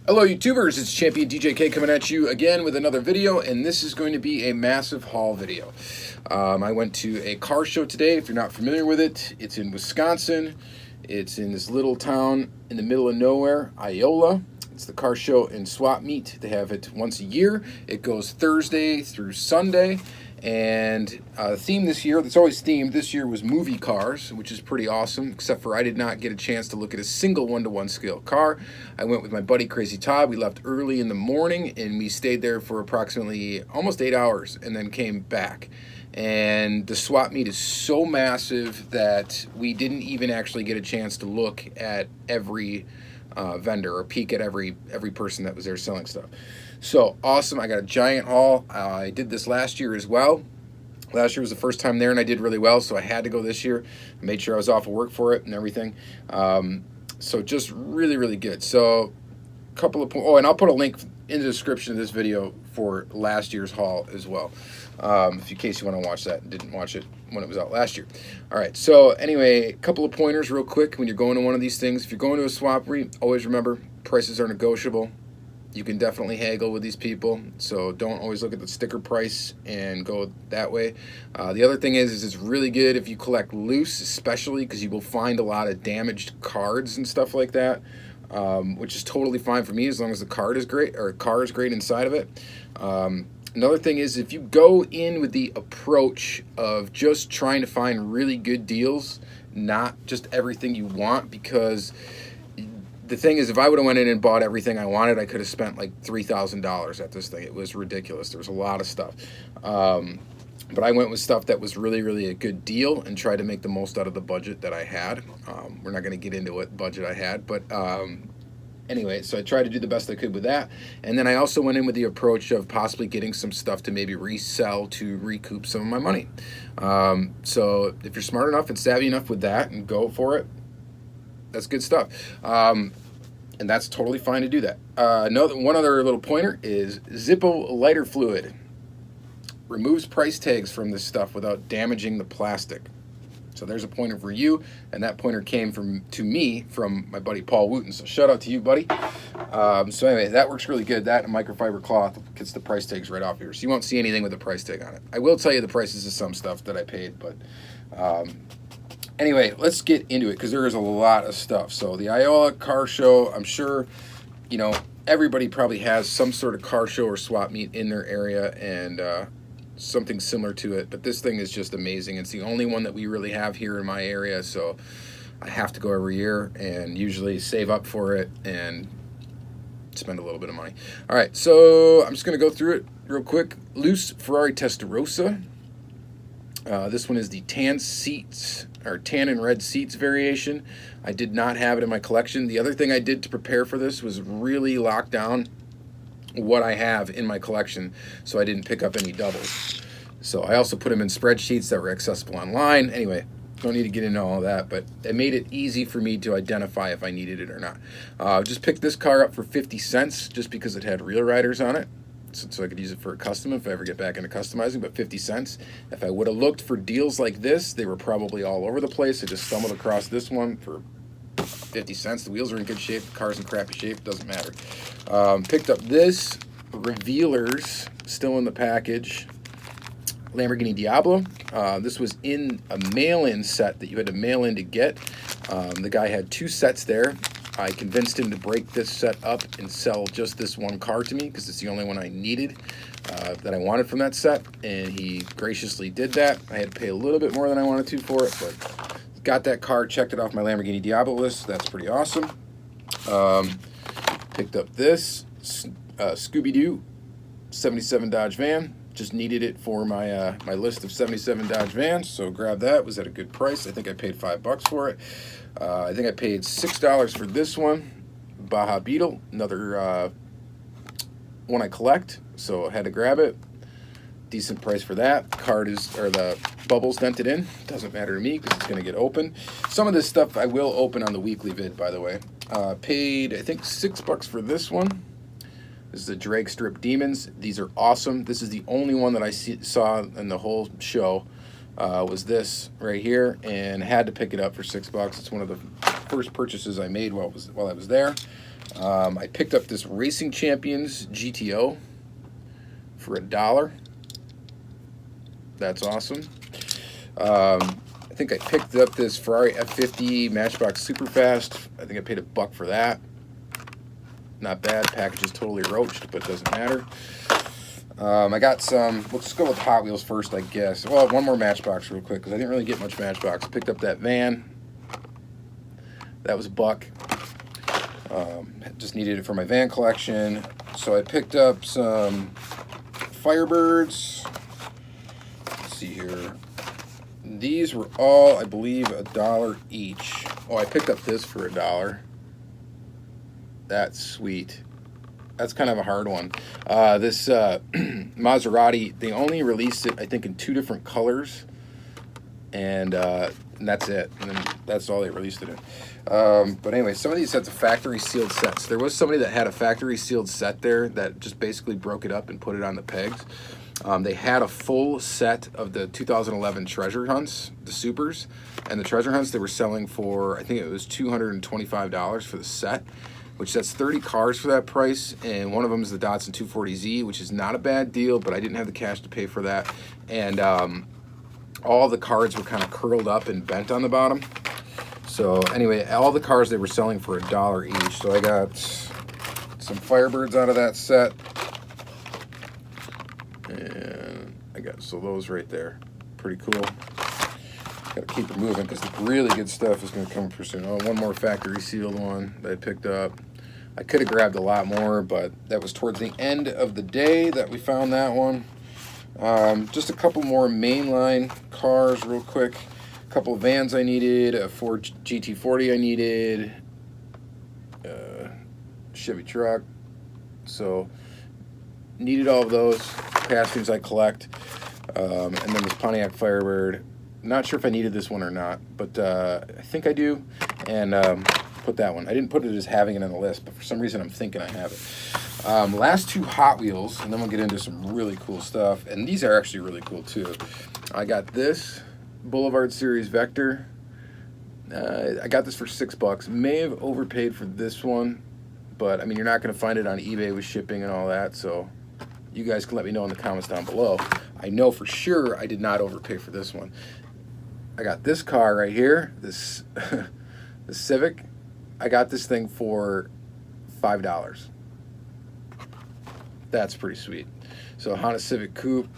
Hello YouTubers, it's Championdjk coming at you again with another video, and this is going to be a massive haul video. I went to a car show today. If you're not familiar with it, it's in Wisconsin. It's in this little town in the middle of nowhere, Iola. It's the car show and swap meet. They have it once a year. It goes Thursday through Sunday. And the theme this year, that's always themed, this year was movie cars, which is pretty awesome, except for I did not get a chance to look at a single one-to-one scale car. I went with my buddy Crazy Todd. We left early in the morning, and we stayed there for approximately almost 8 hours, and then came back. And the swap meet is so massive that we didn't even actually get a chance to look at every vendor or peek at every person that was there selling stuff. So awesome. I got a giant haul. I did this last year as well. Last year was the first time there and I did really well, so I had to go this year. I made sure I was off of work for it and everything. So just really good. So a couple of and I'll put a link in the description of this video for last year's haul as well, in case you want to watch that and didn't watch it when it was out last year. All right, so anyway, a couple of pointers real quick when you're going to one of these things. If you're going to a swap meet, always remember prices are negotiable. You can definitely haggle with these people, so don't always look at the sticker price and go that way. The other thing is it's really good if you collect loose, especially because you will find a lot of damaged cards and stuff like that, which is totally fine for me as long as the card is great, or car is great inside of it. Another thing is if you go in with the approach of just trying to find really good deals, not just everything you want, because the thing is, if I would have went in and bought everything I wanted, I could have spent like $3,000 at this thing. It was ridiculous. There was a lot of stuff. But I went with stuff that was really a good deal and tried to make the most out of the budget that I had. We're not going to get into what budget I had, but anyway, so I tried to do the best I could with that. And then I also went in with the approach of possibly getting some stuff to maybe resell to recoup some of my money. So if you're smart enough and savvy enough with that and go for it, that's good stuff. And that's totally fine to do that. One other little pointer is Zippo lighter fluid. Removes price tags from this stuff without damaging the plastic. So there's a pointer for you, and that pointer came to me from my buddy Paul Wooten. So shout out to you, buddy. So anyway, that works really good. That and microfiber cloth gets the price tags right off here, so you won't see anything with the price tag on it. I will tell you the prices of some stuff that I paid, but anyway, let's get into it because there is a lot of stuff. So the Iola car show, I'm sure, everybody probably has some sort of car show or swap meet in their area and something similar to it. But this thing is just amazing. It's the only one that we really have here in my area, so I have to go every year and usually save up for it and spend a little bit of money. All right, so I'm just going to go through it real quick. Loose Ferrari Testarossa. This one is the tan seats, or tan and red seats variation. I did not have it in my collection. The other thing I did to prepare for this was really lock down what I have in my collection so I didn't pick up any doubles. So I also put them in spreadsheets that were accessible online. Anyway, don't need to get into all of that, but it made it easy for me to identify if I needed it or not. Just picked this car up for 50 cents just because it had rear riders on it. So I could use it for a custom if I ever get back into customizing, but 50 cents. If I would have looked for deals like this, they were probably all over the place. I just stumbled across this one for 50 cents. The wheels are in good shape, the car's in crappy shape, doesn't matter. Picked up this Revealers, still in the package, Lamborghini Diablo. This was in a mail-in set that you had to mail in to get. The guy had 2 sets there. I convinced him to break this set up and sell just this one car to me because it's the only one I needed, that I wanted from that set, and he graciously did that. I had to pay a little bit more than I wanted to for it, but got that car, checked it off my Lamborghini Diablo list. That's pretty awesome. Picked up this Scooby-Doo 77 Dodge van. Just needed it for my my list of 77 Dodge vans, so grabbed that. It was at a good price. I think I paid $5 for it. I think I paid $6 for this one, Baja Beetle, another one I collect, so I had to grab it. Decent price for that. The bubbles dented in. Doesn't matter to me because it's going to get open. Some of this stuff I will open on the weekly vid, by the way. Paid, I think, $6 for this one. This is the Drag Strip Demons. These are awesome. This is the only one that I saw in the whole show. Was this right here, and had to pick it up for $6. It's one of the first purchases I made while I was there. I picked up this Racing Champions GTO for $1. That's awesome. I think I picked up this Ferrari F50 Matchbox Superfast. I think I paid $1 for that. Not bad. Package is totally roached, but doesn't matter. I got some, let's go with Hot Wheels first, I guess. Well, one more Matchbox real quick, because I didn't really get much Matchbox. Picked up that van. That was $1. Just needed it for my van collection. So I picked up some Firebirds. Let's see here. These were all, I believe, $1 each. Oh, I picked up this for $1. That's sweet. That's kind of a hard one. This Maserati, they only released it, I think, in 2 different colors. And that's it. And then that's all they released it in. But anyway, some of these sets are factory sealed sets. There was somebody that had a factory sealed set there that just basically broke it up and put it on the pegs. They had a full set of the 2011 treasure hunts, the supers, and the treasure hunts they were selling for, I think it was $225 for the set, which that's 30 cars for that price, and one of them is the Datsun 240Z, which is not a bad deal, but I didn't have the cash to pay for that. And all the cards were kind of curled up and bent on the bottom. So anyway, all the cars they were selling for $1 each. So I got some Firebirds out of that set. And I got, so those right there, pretty cool. Gotta keep it moving because the really good stuff is gonna come pretty soon. Oh, one more factory sealed one that I picked up. I could have grabbed a lot more, but that was towards the end of the day that we found that one. Just a couple more mainline cars real quick. A couple of vans I needed, a Ford GT40 I needed, Chevy truck. So needed all of those castings I collect. And then this Pontiac Firebird. Not sure if I needed this one or not, but I think I do. And put that one. I didn't put it as having it on the list, but for some reason I'm thinking I have it. Last 2 Hot Wheels, and then we'll get into some really cool stuff. And these are actually really cool too. I got this Boulevard Series Vector. I got this for $6. May have overpaid for this one, but I mean, you're not going to find it on eBay with shipping and all that, so you guys can let me know in the comments down below. I know for sure I did not overpay for this one. I got this car right here, this the Civic. I got this thing for $5. That's pretty sweet. So Honda Civic Coupe.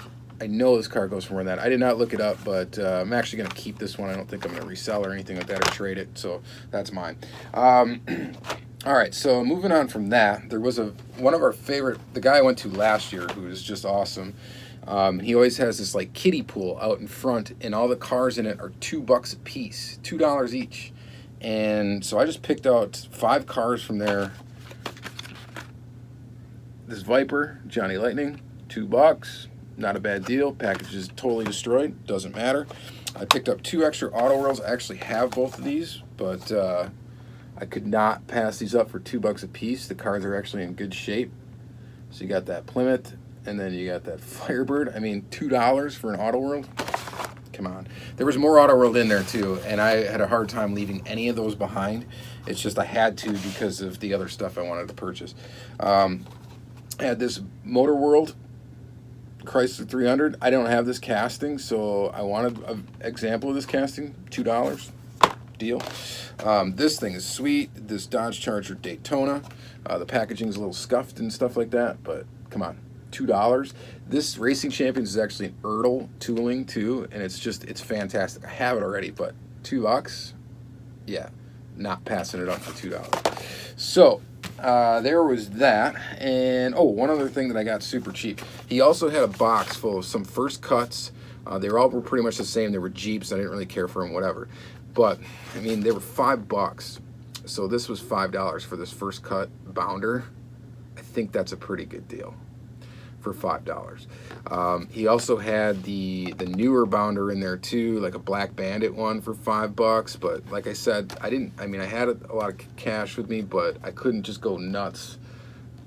I know this car goes for more than that. I did not look it up, but I'm actually going to keep this one. I don't think I'm going to resell or anything like that or trade it, so that's mine. All right, so moving on from that, there was one of our favorite, the guy I went to last year who was just awesome. He always has this like kiddie pool out in front, and all the cars in it are $2 a piece, $2 each. And so I just picked out 5 cars from there. This Viper, Johnny Lightning, $2. Not a bad deal. Package is totally destroyed. Doesn't matter. I picked up 2 extra auto rails. I actually have both of these, but I could not pass these up for $2 a piece. The cars are actually in good shape. So you got that Plymouth, and then you got that Firebird. I mean, $2 for an auto world? Come on. There was more auto world in there too, and I had a hard time leaving any of those behind. It's just I had to because of the other stuff I wanted to purchase. I had this Motor World Chrysler 300. I don't have this casting, so I wanted an example of this casting. $2 deal. This thing is sweet. This Dodge Charger Daytona. The packaging is a little scuffed and stuff like that, but come on, $2. This Racing Champions is actually an Ertl tooling too, and it's fantastic. I have it already, but $2, yeah, not passing it up for $2. So there was that. And oh, one other thing that I got super cheap. He also had a box full of some first cuts. They were pretty much the same. They were Jeeps. I didn't really care for them, whatever. But I mean, they were $5. So this was $5 for this first cut Bounder. I think that's a pretty good deal for $5. He also had the newer Bounder in there too, like a Black Bandit one for $5. But like I said, I had a lot of cash with me, but I couldn't just go nuts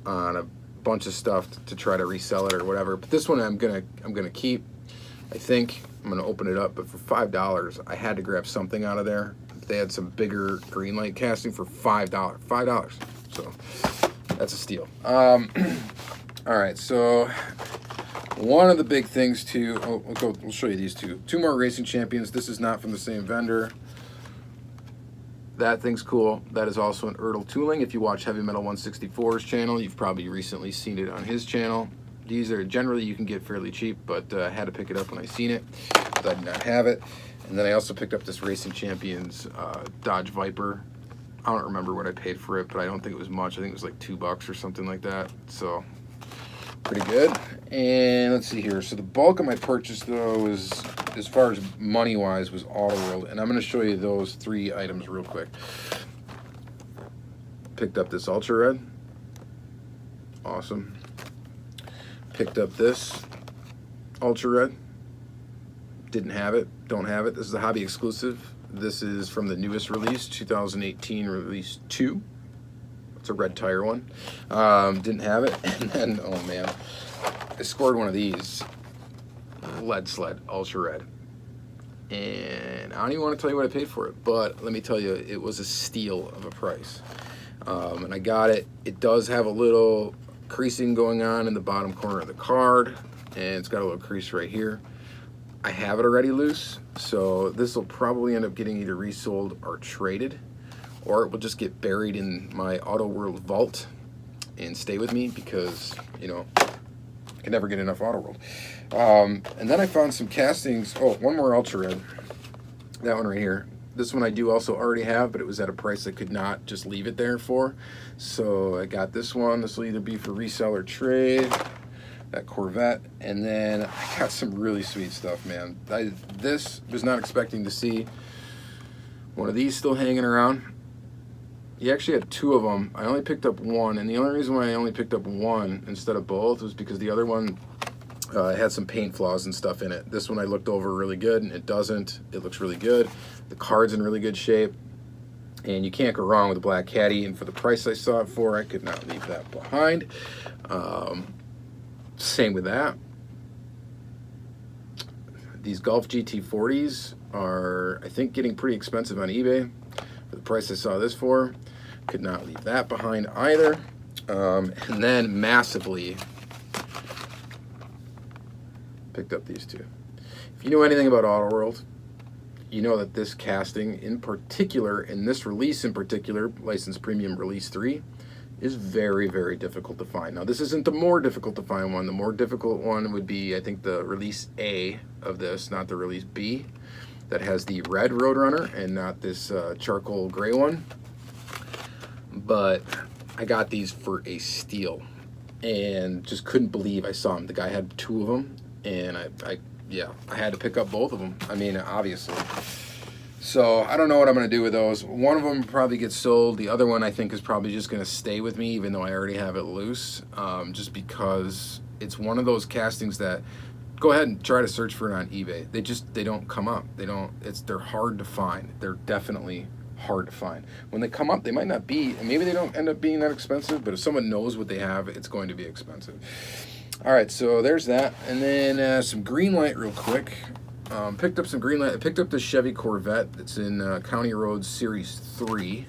on a bunch of stuff to try to resell it or whatever. But this one I'm gonna keep. I think I'm gonna open it up, but for $5, I had to grab something out of there. They had some bigger green light casting for $5. $5. So that's a steal. All right, so one of the big things too, we'll show you these two more Racing Champions. This is not from the same vendor. That thing's cool. That is also an Ertl tooling. If you watch Heavy Metal 164's channel, you've probably recently seen it on his channel. These are generally you can get fairly cheap, but I had to pick it up when I seen it. I did not have it. And then I also picked up this Racing Champions Dodge Viper. I don't remember what I paid for it, but I don't think it was much. I think it was like $2 or something like that. So pretty good. And let's see here. So the bulk of my purchase, though, is, as far as money-wise, was Auto World. And I'm going to show you those 3 items real quick. Picked up this Ultra Red. Awesome. Picked up this Ultra Red. Didn't have it. Don't have it. This is a hobby exclusive. This is from the newest release, 2018 release 2. It's a red tire one. Didn't have it. And then, oh man, I scored one of these. Lead Sled Ultra Red. And I don't even want to tell you what I paid for it, but let me tell you, it was a steal of a price. And I got it. It does have a little creasing going on in the bottom corner of the card, and it's got a little crease right here. I have it already loose, so this will probably end up getting either resold or traded, or it will just get buried in my Auto World vault and stay with me because, you know, I can never get enough Auto World. And then I found some castings. Oh, one more Ultra Red. That one right here. This one I do also already have, but it was at a price I could not just leave it there for. So I got this one. This will either be for resell or trade. That Corvette. And then I got some really sweet stuff, man. This was not expecting to see one of these still hanging around. He actually had 2 of them. I only picked up one, and the only reason why I only picked up one instead of both was because the other one had some paint flaws and stuff in it. This one I looked over really good, and it doesn't. It looks really good. The card's in really good shape, and you can't go wrong with a black caddy, and for the price I saw it for, I could not leave that behind. Same with that. These Golf GT40s are, I think, getting pretty expensive on eBay. For the price I saw this for, could not leave that behind either. And then massively picked up these 2. If you know anything about Auto World, you know that this casting in particular, and this release in particular, License Premium Release 3, is very, very difficult to find. Now, this isn't the more difficult to find one. The more difficult one would be, I think, the Release A of this, not the Release B, that has the red Roadrunner and not this charcoal gray one. But I got these for a steal and just couldn't believe I saw them. The guy had 2 of them, and I had to pick up both of them. I mean, obviously. So I don't know what I'm going to do with those. One of them probably gets sold. The other one I think is probably just going to stay with me, even though I already have it loose, just because it's one of those castings that, go ahead and try to search for it on eBay. They don't come up. They're hard to find. They're definitely hard to find. When they come up, they might not be, and maybe they don't end up being that expensive, but if someone knows what they have, it's going to be expensive. All right, so there's that. And then some green light real quick. Picked up some green light. I picked up the Chevy Corvette that's in County Roads Series 3.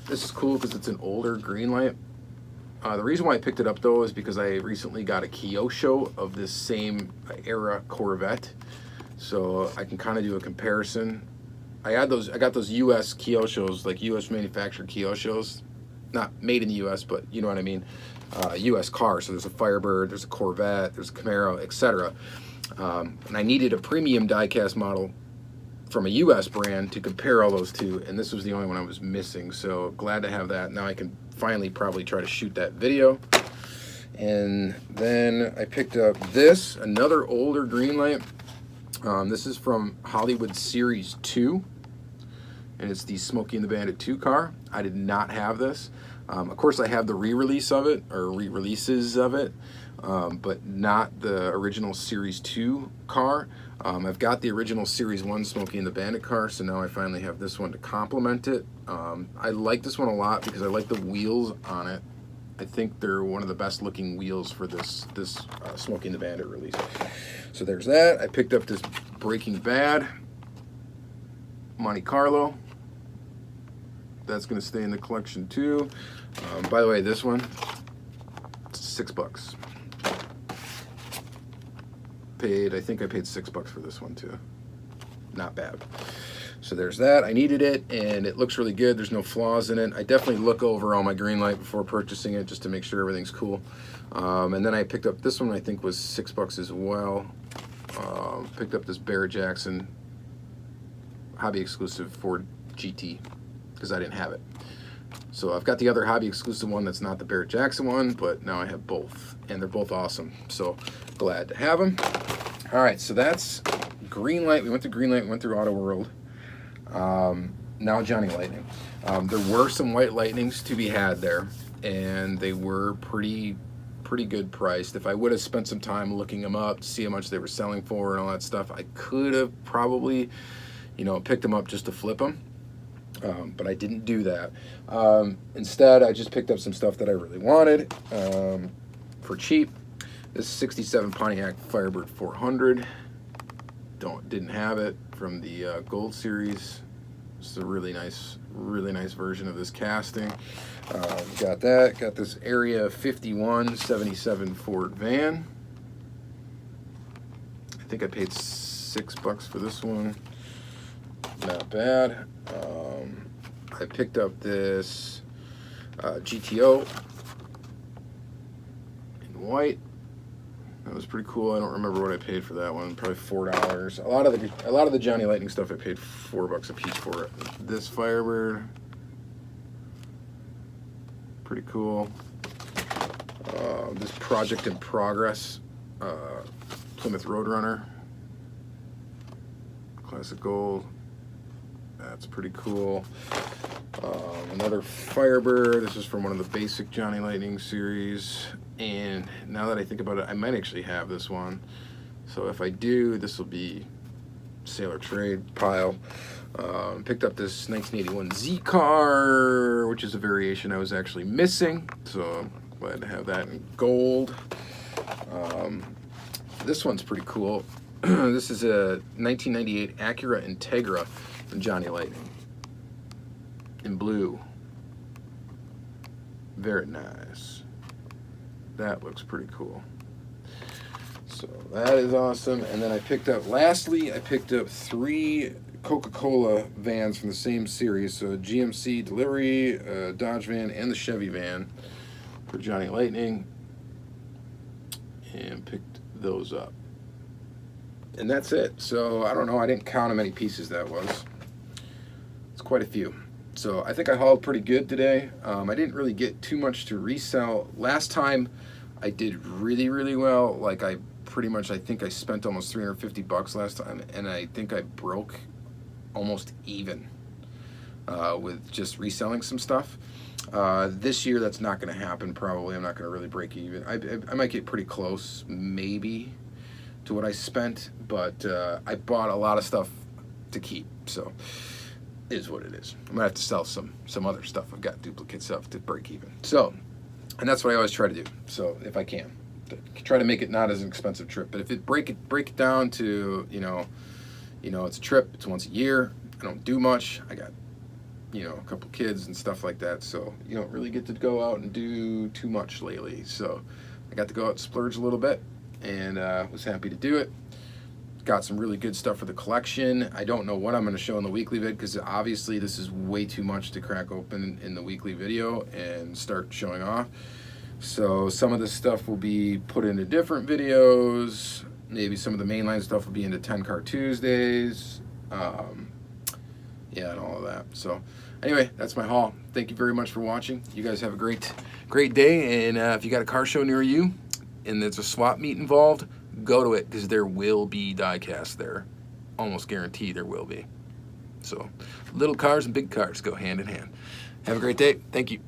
This is cool because it's an older green light. The reason why I picked it up, though, is because I recently got a Kyosho of this same era Corvette. So I can kind of do a comparison. I got those U.S. Kyoshos, like U.S. manufactured Kyoshos. Not made in the U.S., but you know what I mean. U.S. cars. So there's a Firebird, there's a Corvette, there's a Camaro, etc. And I needed a premium diecast model from a U.S. brand to compare all those two, and this was the only one I was missing. So glad to have that. Now I can finally probably try to shoot that video. And then I picked up this, another older green light. This is from Hollywood Series 2, and it's the Smokey and the Bandit 2 car. I did not have this. Of course, I have the re-release of it, or re-releases of it, but not the original Series 2 car. I've got the original Series 1 Smokey and the Bandit car, so now I finally have this one to complement it. I like this one a lot because I like the wheels on it. I think they're one of the best looking wheels for this Smokey and the Bandit release. So there's that. I picked up this Breaking Bad Monte Carlo. That's going to stay in the collection too. By the way, this one, $6. I think I paid $6 for this one too. Not bad. So there's that. I needed it, and it looks really good. There's no flaws in it. I definitely look over all my green light before purchasing it just to make sure everything's cool. And then I picked up this one. I think was $6 as well. Picked up this Barrett-Jackson hobby exclusive Ford GT because I didn't have it. So I've got the other hobby exclusive one that's not the Barrett-Jackson one, but now I have both, and they're both awesome. So glad to have them. All right, so that's green light. We went to green light. We went through Auto World. Now Johnny Lightning. There were some white lightnings to be had there, and they were pretty good priced. If I would have spent some time looking them up to see how much they were selling for and all that stuff, I could have probably, you know, picked them up just to flip them. But I didn't do that. Instead, I just picked up some stuff that I really wanted for cheap. This 67 Pontiac Firebird 400. Didn't have it from the Gold Series. It's a really nice version of this casting. Got that. Got this Area 51 77 Ford van. I think I paid $6 for this one. Not bad. I picked up this GTO in white. That was pretty cool. I don't remember what I paid for that one. Probably $4. A lot of the Johnny Lightning stuff I paid $4 a piece for it. This Firebird, pretty cool. This Project in Progress Plymouth Roadrunner, classic gold. That's pretty cool. Another Firebird. This is from one of the basic Johnny Lightning series. And now that I think about it, I might actually have this one. So if I do, this will be Sailor Trade pile. Picked up this 1981 Z-Car, which is a variation I was actually missing. So I'm glad to have that in gold. This one's pretty cool. This is a 1998 Acura Integra from Johnny Lightning in blue. Very nice. That looks pretty cool. So that is awesome. And then I picked up, lastly, I picked up 3 Coca-Cola vans from the same series. So GMC Delivery, Dodge van, and the Chevy van for Johnny Lightning. And picked those up. And that's it. So I don't know, I didn't count how many pieces that was. It's quite a few. So I think I hauled pretty good today. I didn't really get too much to resell. Last time I did really well. Like I think I spent almost $350 last time, and I think I broke almost even with just reselling some stuff. This year that's not going to happen probably. I'm not going to really break even. I might get pretty close maybe to what I spent, but I bought a lot of stuff to keep, so is what it is. I'm gonna have to sell some other stuff. I've got duplicate stuff to break even. So, and that's what I always try to do. So if I can, try to make it not as an expensive trip. But if it break it down to you know it's a trip. It's once a year. I don't do much. I got a couple kids and stuff like that. So you don't really get to go out and do too much lately. So I got to go out and splurge a little bit, and was happy to do it. Got some really good stuff for the collection. I don't know what I'm going to show in the weekly vid because obviously this is way too much to crack open in the weekly video and start showing off. So some of this stuff will be put into different videos. Maybe some of the mainline stuff will be into 10 Car Tuesdays. Yeah, and all of that. So anyway, that's my haul. Thank you very much for watching. You guys have a great day. And if you got a car show near you and there's a swap meet involved, go to it because there will be diecast there. Almost guaranteed there will be. So little cars and big cars go hand in hand. Have a great day. Thank you.